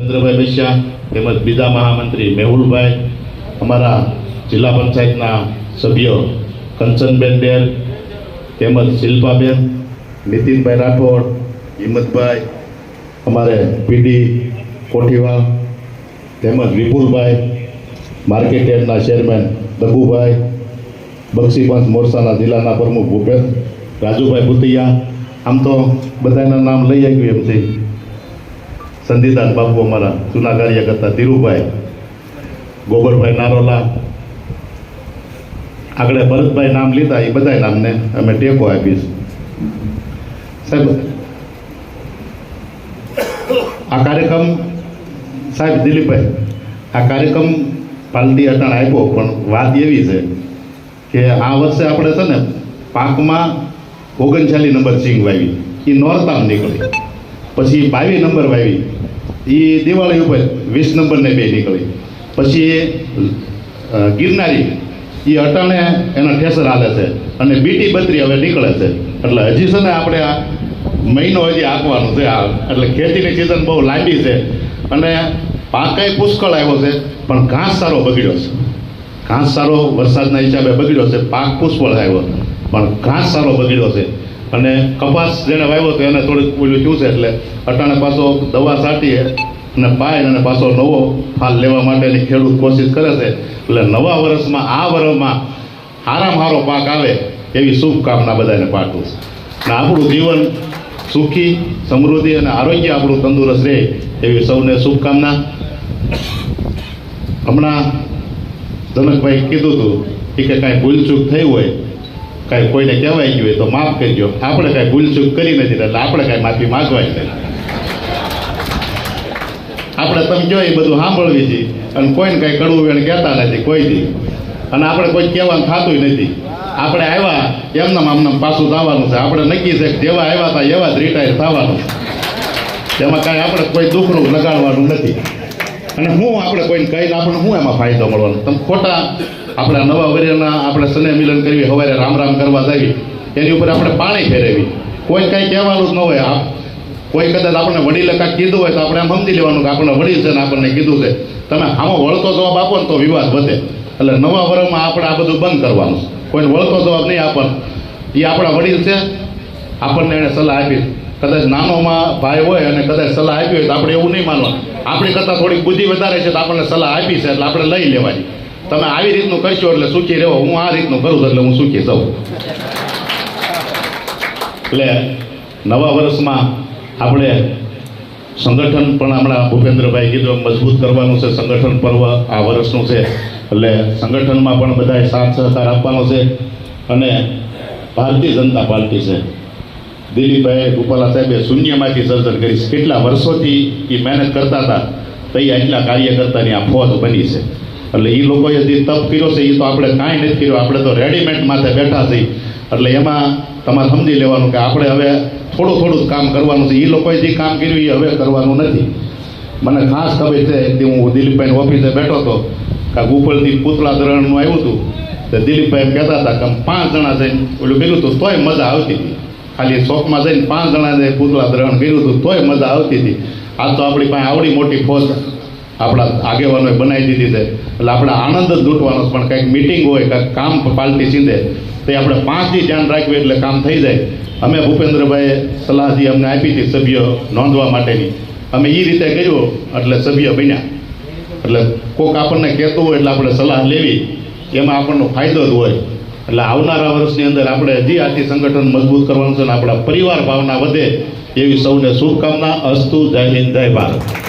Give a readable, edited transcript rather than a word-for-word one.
ચંદ્રભાઈ બૈસિયા તેમજ બીજા મહામંત્રી મેહુલભાઈ, અમારા જિલ્લા પંચાયતના સભ્યો કંચનબેન ડેર તેમજ શિલ્પાબેન, નીતિનભાઈ રાઠોડ, હિંમતભાઈ, અમારે પીડી કોઠીવાલ તેમજ વિપુલભાઈ, માર્કેટયાર્ડના ચેરમેન દગુભાઈ, બક્ષીપંચ મોરચાના જિલ્લાના પ્રમુખ ભૂપેન રાજુભાઈ ભૂતિયા, આમ તો બધાના નામ લઈ આવ્યું એમ છે. સંદીદાસ બાપુ, અમારા જૂના કાર્યકર્તા ધીરુભાઈ, ગોબરભાઈ નારોલા, આગળ ભરતભાઈ નામ લીધા, એ બધા નામને અમે ટેકો આપીશ. સાહેબ, આ કાર્યક્રમ સાહેબ દિલીપભાઈ, આ કાર્યક્રમ પાલટી અટાણ આપ્યો, પણ વાત એવી છે કે આ વર્ષે આપણે છે ને પાકમાં 39 નંબર સિંગ વાવી, એ નોરતામ નીકળી. પછી 22 નંબર વાવી, એ દિવાળી ઉપર 20 નંબરને 2 નીકળી. પછી ગિરનારી, એ અટાણે એના ઠેસર હાલે છે, અને બીટી 32 હવે નીકળે છે. એટલે હજી છે ને આપણે આ મહિનો હજી આંકવાનું છે. એટલે ખેતીની સિઝન બહુ લાંબી છે, અને પાકય પુષ્કળ આવ્યો છે, પણ ઘાસ સારો બગડ્યો છે. ઘાસ સારો વરસાદના હિસાબે બગડ્યો છે. પાક પુષ્કળ આવ્યો, પણ ઘાસ સારો બગડ્યો છે. અને કપાસ જેને વાવ્યો હતો એને થોડુંક ઓલું થયું છે, એટલે અટાણે પાછો દવા છાંટીએ અને પાય અને પાછો નવો ફાલ લેવા માટેની ખેડૂત કોશિશ કરે છે. એટલે નવા વર્ષમાં, આ વર્ષમાં સારામાં સારો પાક આવે એવી શુભકામના બધાને પાઠવું છે. અને આપણું જીવન સુખી, સમૃદ્ધિ અને આરોગ્ય આપણું તંદુરસ્ત રહે એવી સૌને શુભકામના. હમણાં જનકભાઈ કીધું હતું કે કાંઈ ભૂલચૂક થઈ હોય, કાંઈ કોઈને કહેવાય ગયું હોય તો માફ કરજો. આપણે કાંઈ ભૂલચૂક કરી નથી, એટલે આપણે કાંઈ માફી માગવાય નહીં. આપણે તમે કહો એ બધું સાંભળવી છે, અને કોઈને કાંઈ કડવું વેણ કહેતા નથી કોઈથી, અને આપણે કોઈ કહેવાનું થતું નથી. આપણે આવ્યા એમનામ આમનામ પાછું થવાનું છે. આપણે નક્કી છે કે જેવા આવ્યા હતા એવા જ રિટાયર થવાનું. એમાં કાંઈ આપણે કોઈ દુખરું લગાડવાનું નથી. અને હું આપણે કોઈને કહીને આપણને શું એમાં ફાયદો મળવાનો? તમે ખોટા આપણે નવા વર્ષના આપણે સ્નેહ મિલન કરવી, સવારે રામ રામ કરવા જાવી, એની ઉપર આપણે પાણી ફેરવી. કોઈ કાંઈ કહેવાનું જ ન હોય. કોઈ કદાચ આપણને વડીલે કાંઈક કીધું હોય તો આપણે એમ સમજી લેવાનું કે આપણને વડીલ છે ને આપણને કીધું છે. તમે આમાં વળતો જવાબ આપો ને તો વિવાદ વધે. એટલે નવા વર્ષમાં આપણે આ બધું બંધ કરવાનું. કોઈને વળતો જવાબ નહીં આપવાનો. એ આપણા વડીલ છે, આપણને એને સલાહ આપી. કદાચ નાનોમાં ભાઈ હોય અને કદાચ સલાહ આપી હોય તો આપણે એવું નહીં માનવાનું. આપણી કરતાં થોડીક બુદ્ધિ વધારે છે તો આપણને સલાહ આપી છે, એટલે આપણે લઈ લેવાની. તમે આવી રીતનું કરશો એટલે સુખી રહો. હું આ રીતનું કરું છું એટલે હું સુખી થઉં. એટલે નવા વર્ષમાં આપણે સંગઠન પણ હમણાં ભૂપેન્દ્રભાઈ કીધું મજબૂત કરવાનું છે. સંગઠન પર્વ આ વર્ષનું છે, એટલે સંગઠનમાં પણ બધાએ સાથ સહકાર આપવાનો છે. અને ભારતીય જનતા પાર્ટી છે, દિલીપભાઈ રૂપાલા સાહેબે શૂન્યમાંથી સર્જન કરી. કેટલા વર્ષોથી એ મહેનત કરતા હતા, તો એ આટલા કાર્યકર્તાની આ ફોજ બની છે. એટલે એ લોકોએ જે તપ કર્યો છે એ તો આપણે કાંઈ નથી કર્યો. આપણે તો રેડીમેડ માથે બેઠા છીએ. એટલે એમાં તમારે સમજી લેવાનું કે આપણે હવે થોડું થોડું જ કામ કરવાનું છે. એ લોકોએ જે કામ કર્યું એ હવે કરવાનું નથી. મને ખાસ ખબર છે કે હું દિલીપભાઈની ઓફિસે બેઠો હતો, કાંક ઉપરથી પૂતળા દ્રહણનું આવ્યું હતું, તો દિલીપભાઈ એમ કહેતા હતા કે 5 જણા જઈને ઓલું કર્યું હતું તોય મજા આવતી હતી. ખાલી શોખમાં જઈને 5 જણાને પૂતળા દ્રહણ કર્યું હતું તોય મજા આવતી હતી. આજ તો આપણી પાસે આવડી મોટી ફોજ આપણા આગેવાનોએ બનાવી દીધી છે. એટલે આપણે આનંદ જ લૂંટવાનો. પણ કંઈક મિટિંગ હોય, કાંઈક કામ પાલટી સીધે, તો આપણે 5 દી ધ્યાન રાખવું એટલે કામ થઈ જાય. અમે ભૂપેન્દ્રભાઈએ સલાહ જે અમને આપી હતી સભ્ય નોંધવા માટેની, અમે એ રીતે કર્યું એટલે સભ્ય બન્યા. એટલે કોઈક આપણને કહેતું હોય એટલે આપણે સલાહ લેવી, એમાં આપણનો ફાયદો જ હોય. એટલે આવનારા વર્ષની અંદર આપણે હજી આથી સંગઠન મજબૂત કરવાનું છે અને આપણા પરિવાર ભાવના વધે એવી સૌને શુભકામના. અસ્તુ. જય હિન્દ, જય ભારત.